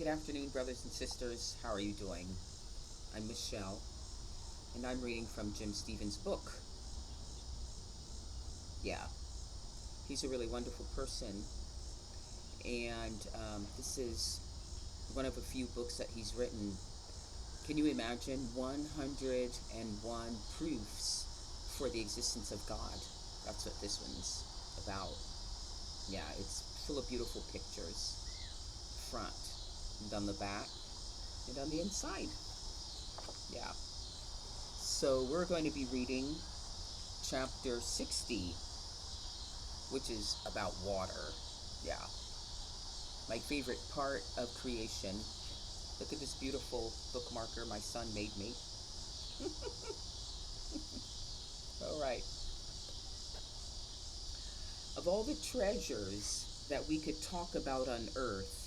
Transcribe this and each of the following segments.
Good afternoon, brothers and sisters. How are you doing? I'm Michelle, and I'm reading from Jim Stevens' book. Yeah, he's a really wonderful person, and this is one of a few books that he's written. Can you imagine 101 proofs for the existence of God? That's what this one's about. Yeah, it's full of beautiful pictures, front and on the back and on the inside. Yeah. So we're going to be reading chapter 60, which is about water. Yeah. My favorite part of creation. Look at this beautiful bookmarker my son made me. All right. Of all the treasures that we could talk about on Earth,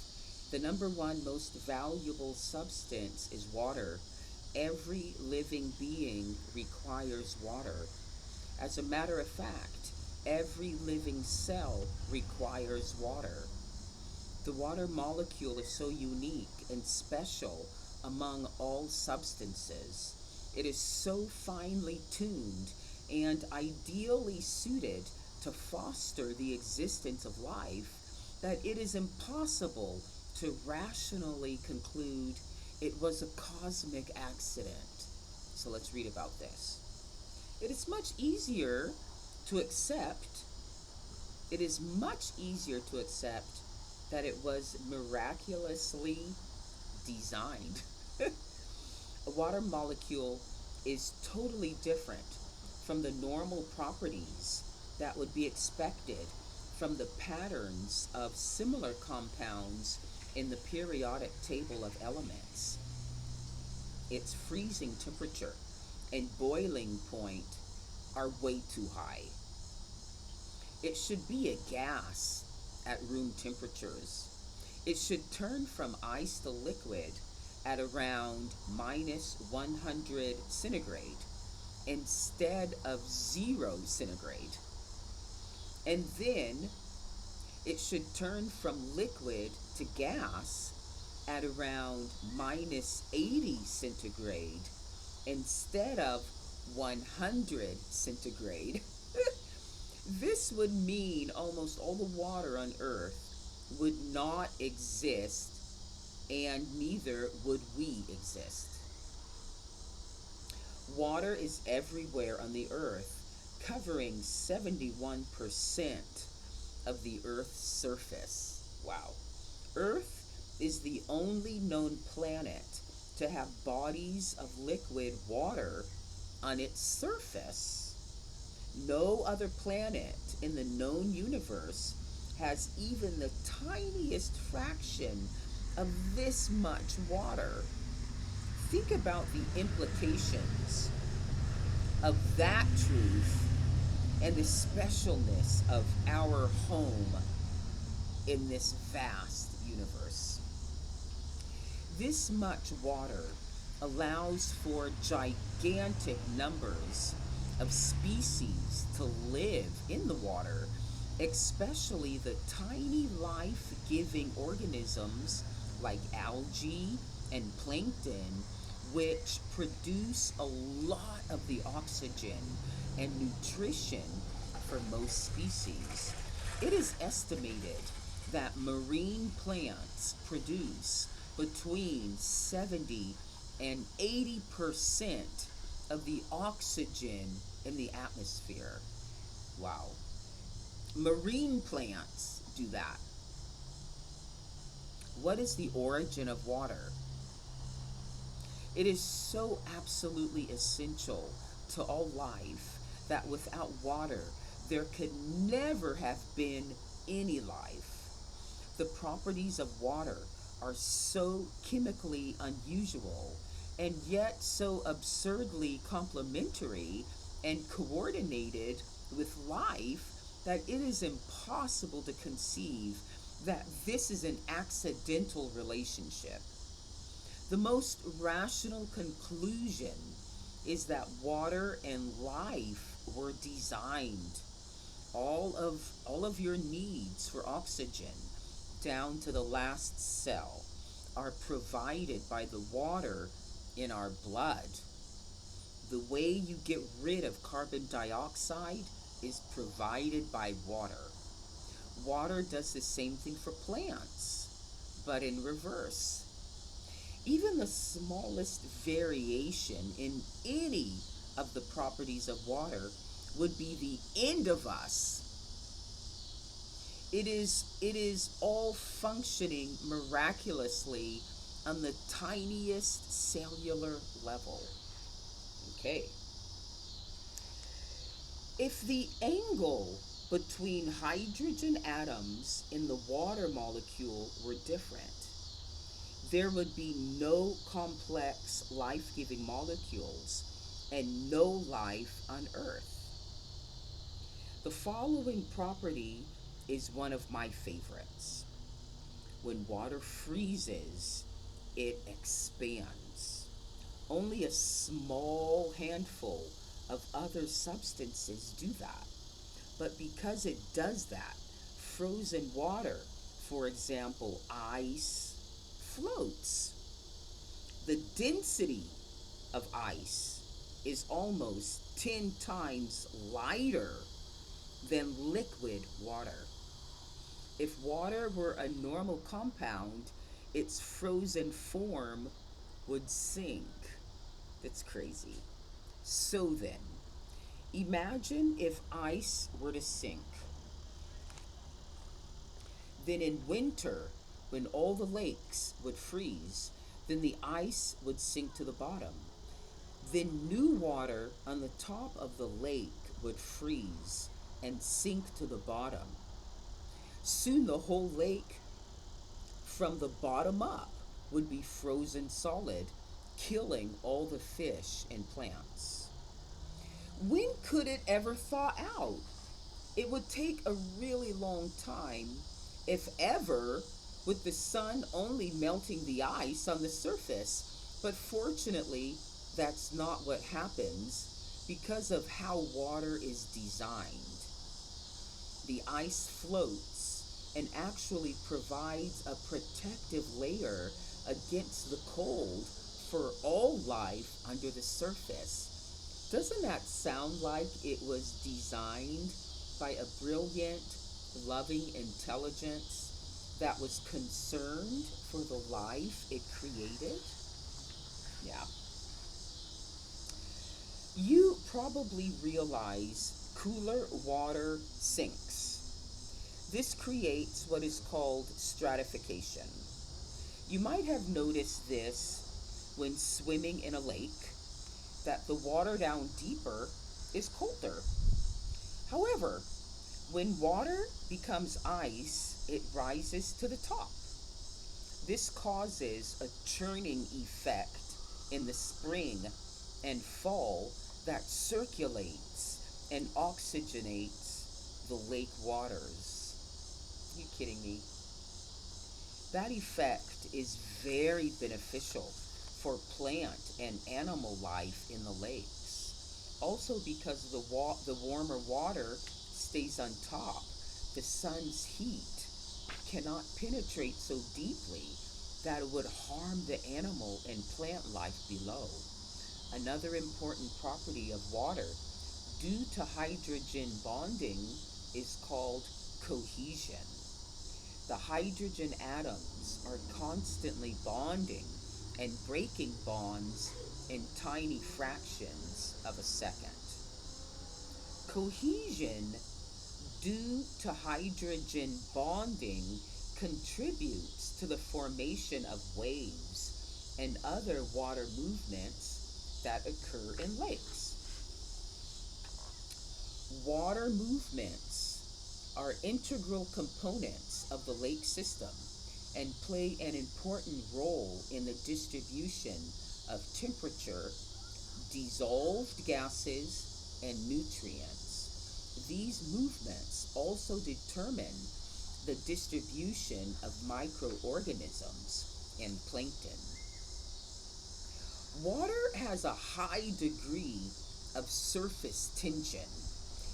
the number one most valuable substance is water. Every living being requires water. As a matter of fact, every living cell requires water. The water molecule is so unique and special among all substances. It is so finely tuned and ideally suited to foster the existence of life that it is impossible to rationally conclude it was a cosmic accident. So let's read about this. It is much easier to accept, it is much easier to accept that it was miraculously designed. A water molecule is totally different from the normal properties that would be expected from the patterns of similar compounds in the periodic table of elements. Its freezing temperature and boiling point are way too high. It should be a gas at room temperatures. It should turn from ice to liquid at around minus 100 centigrade instead of 0 centigrade. And then it should turn from liquid to gas at around minus 80 centigrade instead of 100 centigrade. This would mean almost all the water on Earth would not exist, and neither would we exist. Water is everywhere on the Earth, covering 71% of the Earth's surface. Wow. Earth is the only known planet to have bodies of liquid water on its surface. No other planet in the known universe has even the tiniest fraction of this much water. Think about the implications of that truth and the specialness of our home in this vast universe. This much water allows for gigantic numbers of species to live in the water, especially the tiny life-giving organisms like algae and plankton, which produce a lot of the oxygen and nutrition for most species. It is estimated that marine plants produce between 70 and 80% of the oxygen in the atmosphere. Wow. Marine plants do that. What is the origin of water? It is so absolutely essential to all life that without water, there could never have been any life. The properties of water are so chemically unusual and yet so absurdly complementary and coordinated with life that it is impossible to conceive that this is an accidental relationship. The most rational conclusion is that water and life were designed. All of your needs for oxygen down to the last cell are provided by the water in our blood. The way you get rid of carbon dioxide is provided by water. Water does the same thing for plants, but in reverse. Even the smallest variation in any of the properties of water would be the end of us. It is all functioning miraculously on the tiniest cellular level. Okay. If the angle between hydrogen atoms in the water molecule were different, there would be no complex life giving molecules and no life on Earth. The following property is one of my favorites. When water freezes, it expands. Only a small handful of other substances do that. But because it does that, frozen water, for example, ice, floats. The density of ice is almost 10 times lighter than liquid water. If water were a normal compound, its frozen form would sink. That's crazy. So then, imagine if ice were to sink. Then in winter, when all the lakes would freeze, then the ice would sink to the bottom. Then new water on the top of the lake would freeze and sink to the bottom. Soon the whole lake, from the bottom up, would be frozen solid, killing all the fish and plants. When could it ever thaw out? It would take a really long time, if ever, with the sun only melting the ice on the surface. But fortunately, that's not what happens because of how water is designed. The ice floats and actually provides a protective layer against the cold for all life under the surface. Doesn't that sound like it was designed by a brilliant, loving intelligence that was concerned for the life it created? Yeah. You probably realize cooler water sinks. This creates what is called stratification. You might have noticed this when swimming in a lake, that the water down deeper is colder. However, when water becomes ice, it rises to the top. This causes a churning effect in the spring and fall that circulates and oxygenates the lake waters. Are you kidding me? That effect is very beneficial for plant and animal life in the lakes. Also, because the warmer water stays on top, the sun's heat cannot penetrate so deeply that it would harm the animal and plant life below. Another important property of water, due to hydrogen bonding, is called cohesion. The hydrogen atoms are constantly bonding and breaking bonds in tiny fractions of a second. Cohesion, due to hydrogen bonding, contributes to the formation of waves and other water movements that occur in lakes. Water movements are integral components of the lake system and play an important role in the distribution of temperature, dissolved gases, and nutrients. These movements also determine the distribution of microorganisms and plankton. Water has a high degree of surface tension.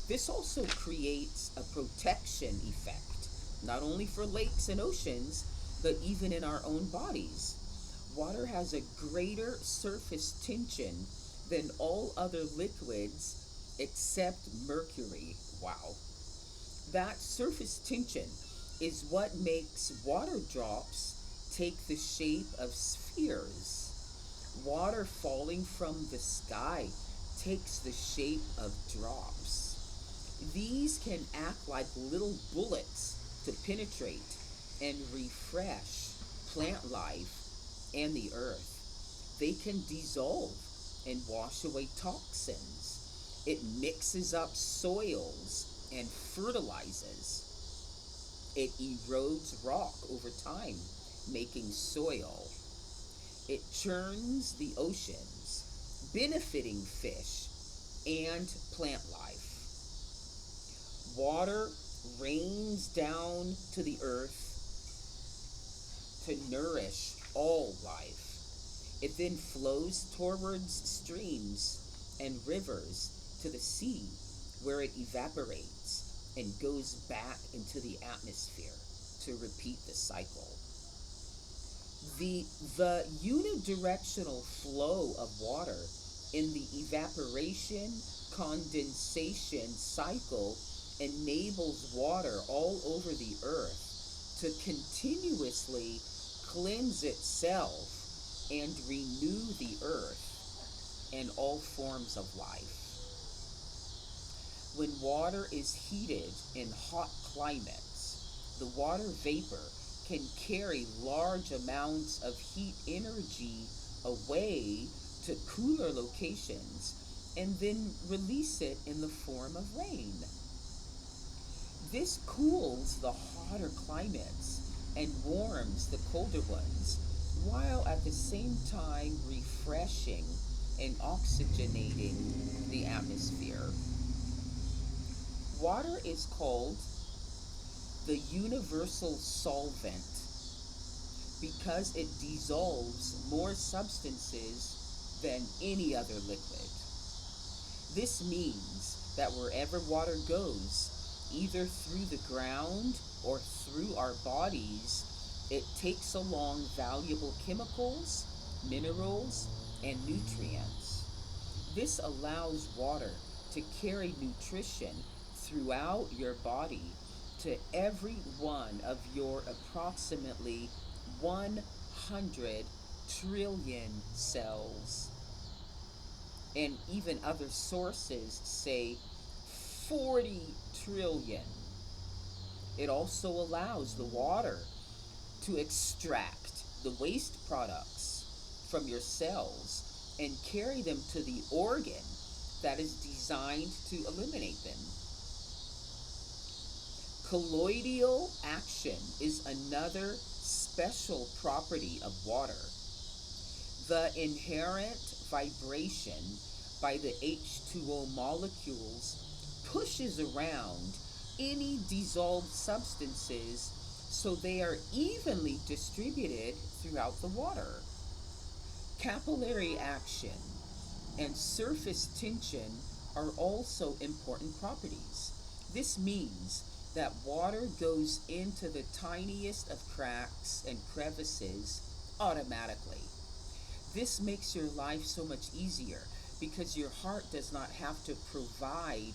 This also creates a protection effect, not only for lakes and oceans, but even in our own bodies. Water has a greater surface tension than all other liquids except mercury. Wow. That surface tension is what makes water drops take the shape of spheres. Water falling from the sky takes the shape of drops. These can act like little bullets to penetrate and refresh plant life and the earth. They can dissolve and wash away toxins. It mixes up soils and fertilizes. It erodes rock over time, making soil. It churns the oceans, benefiting fish and plant life. Water rains down to the earth to nourish all life. It then flows towards streams and rivers to the sea, where it evaporates and goes back into the atmosphere to repeat the cycle. The unidirectional flow of water in the evaporation condensation cycle enables water all over the earth to continuously cleanse itself and renew the earth and all forms of life. When water is heated in hot climates, the water vapor can carry large amounts of heat energy away to cooler locations and then release it in the form of rain. This cools the hotter climates and warms the colder ones, while at the same time refreshing and oxygenating the atmosphere. Water is called the universal solvent because it dissolves more substances than any other liquid. This means that wherever water goes, either through the ground or through our bodies, it takes along valuable chemicals, minerals, and nutrients. This allows water to carry nutrition throughout your body to every one of your approximately 100 trillion cells. And even other sources say 40 trillion. It also allows the water to extract the waste products from your cells and carry them to the organ that is designed to eliminate them. Colloidal action is another special property of water. The inherent vibration by the H2O molecules pushes around any dissolved substances so they are evenly distributed throughout the water. Capillary action and surface tension are also important properties. This means that water goes into the tiniest of cracks and crevices automatically. This makes your life so much easier because your heart does not have to provide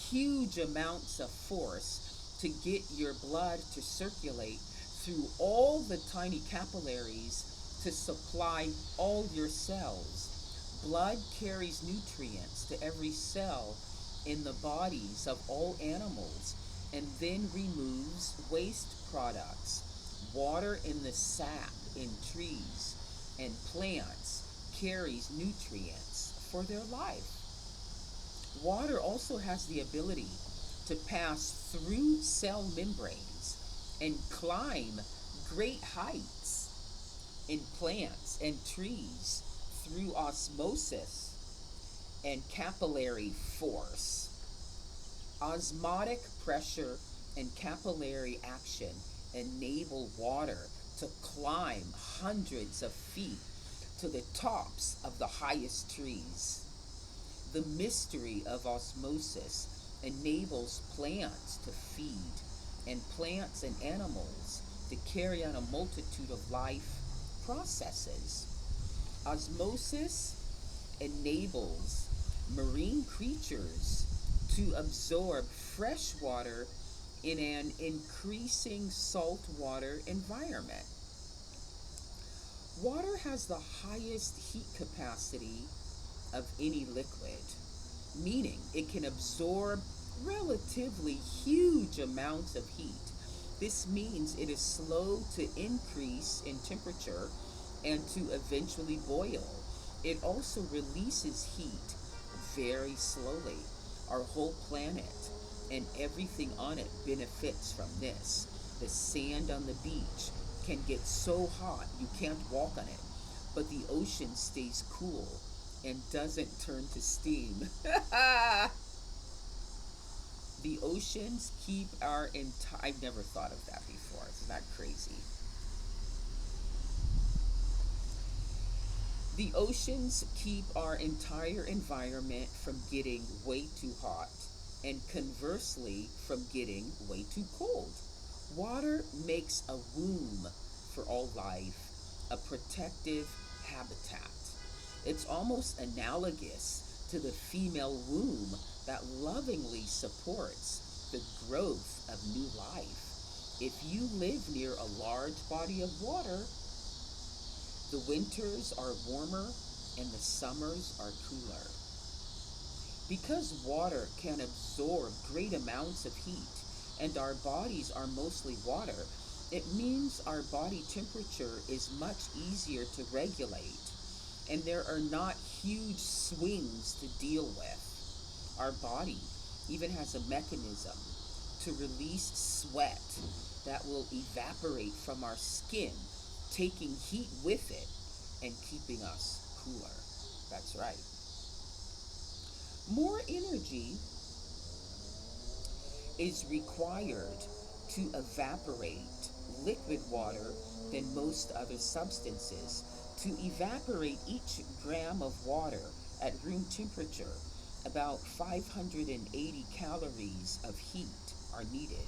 huge amounts of force to get your blood to circulate through all the tiny capillaries to supply all your cells. Blood carries nutrients to every cell in the bodies of all animals and then removes waste products. Water in the sap in trees and plants carries nutrients for their life. Water also has the ability to pass through cell membranes and climb great heights in plants and trees through osmosis and capillary force. Osmotic pressure and capillary action enable water to climb hundreds of feet to the tops of the highest trees. The mystery of osmosis enables plants to feed, and plants and animals to carry on a multitude of life processes. Osmosis enables marine creatures to absorb fresh water in an increasing saltwater environment. Water has the highest heat capacity of any liquid, meaning it can absorb relatively huge amounts of heat. This means it is slow to increase in temperature and to eventually boil. It also releases heat very slowly. Our whole planet and everything on it benefits from this. The sand on the beach can get so hot you can't walk on it, but the ocean stays cool and doesn't turn to steam. The oceans keep our entire. I've never thought of that before. Isn't that crazy? The oceans keep our entire environment from getting way too hot and conversely from getting way too cold. Water makes a womb for all life, a protective habitat. It's almost analogous to the female womb that lovingly supports the growth of new life. If you live near a large body of water, the winters are warmer and the summers are cooler. Because water can absorb great amounts of heat and our bodies are mostly water, it means our body temperature is much easier to regulate and there are not huge swings to deal with. Our body even has a mechanism to release sweat that will evaporate from our skin, taking heat with it and keeping us cooler. That's right. More energy is required to evaporate liquid water than most other substances. To evaporate each gram of water at room temperature, about 580 calories of heat are needed,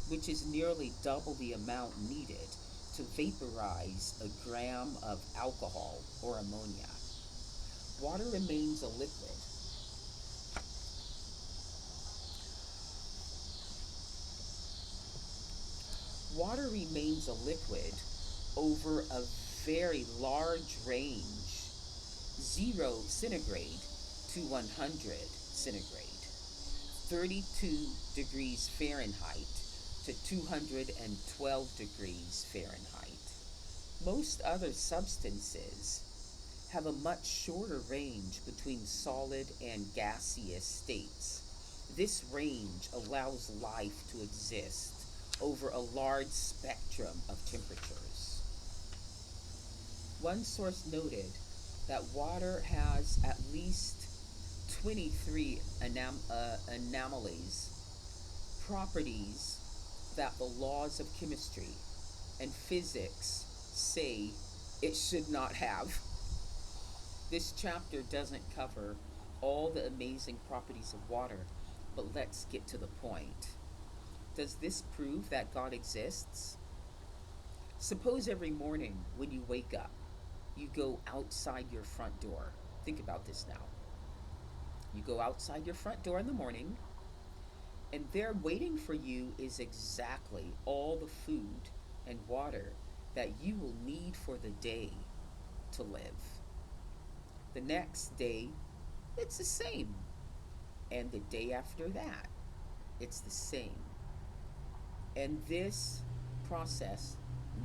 which is nearly double the amount needed to vaporize a gram of alcohol or ammonia. Water remains a liquid. Water remains a liquid over a very large range, 0 centigrade to 100 centigrade, 32 degrees Fahrenheit to 212 degrees Fahrenheit. Most other substances have a much shorter range between solid and gaseous states. This range allows life to exist over a large spectrum of temperatures. One source noted that water has at least 23 anomalies, properties that the laws of chemistry and physics say it should not have. This chapter doesn't cover all the amazing properties of water, but let's get to the point. Does this prove that God exists? Suppose every morning when you wake up, you go outside your front door. Think about this now. You go outside your front door in the morning, and there waiting for you is exactly all the food and water that you will need for the day to live. The next day, it's the same. And the day after that, it's the same. And this process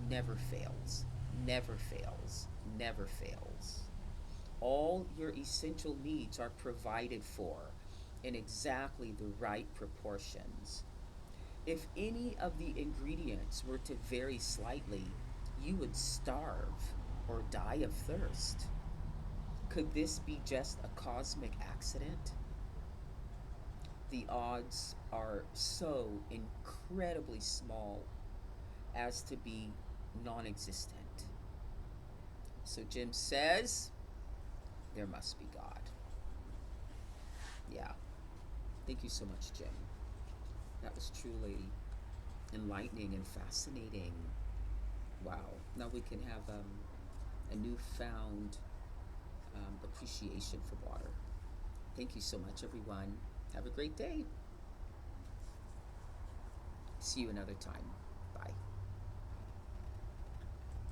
never fails, never fails, never fails. All your essential needs are provided for in exactly the right proportions. If any of the ingredients were to vary slightly, you would starve or die of thirst. Could this be just a cosmic accident? The odds are so incredibly small as to be non existent. So Jim says there must be God. Yeah. Thank you so much, Jim. That was truly enlightening and fascinating. Wow. Now we can have a newfound appreciation for water. Thank you so much, everyone. Have a great day. See you another time.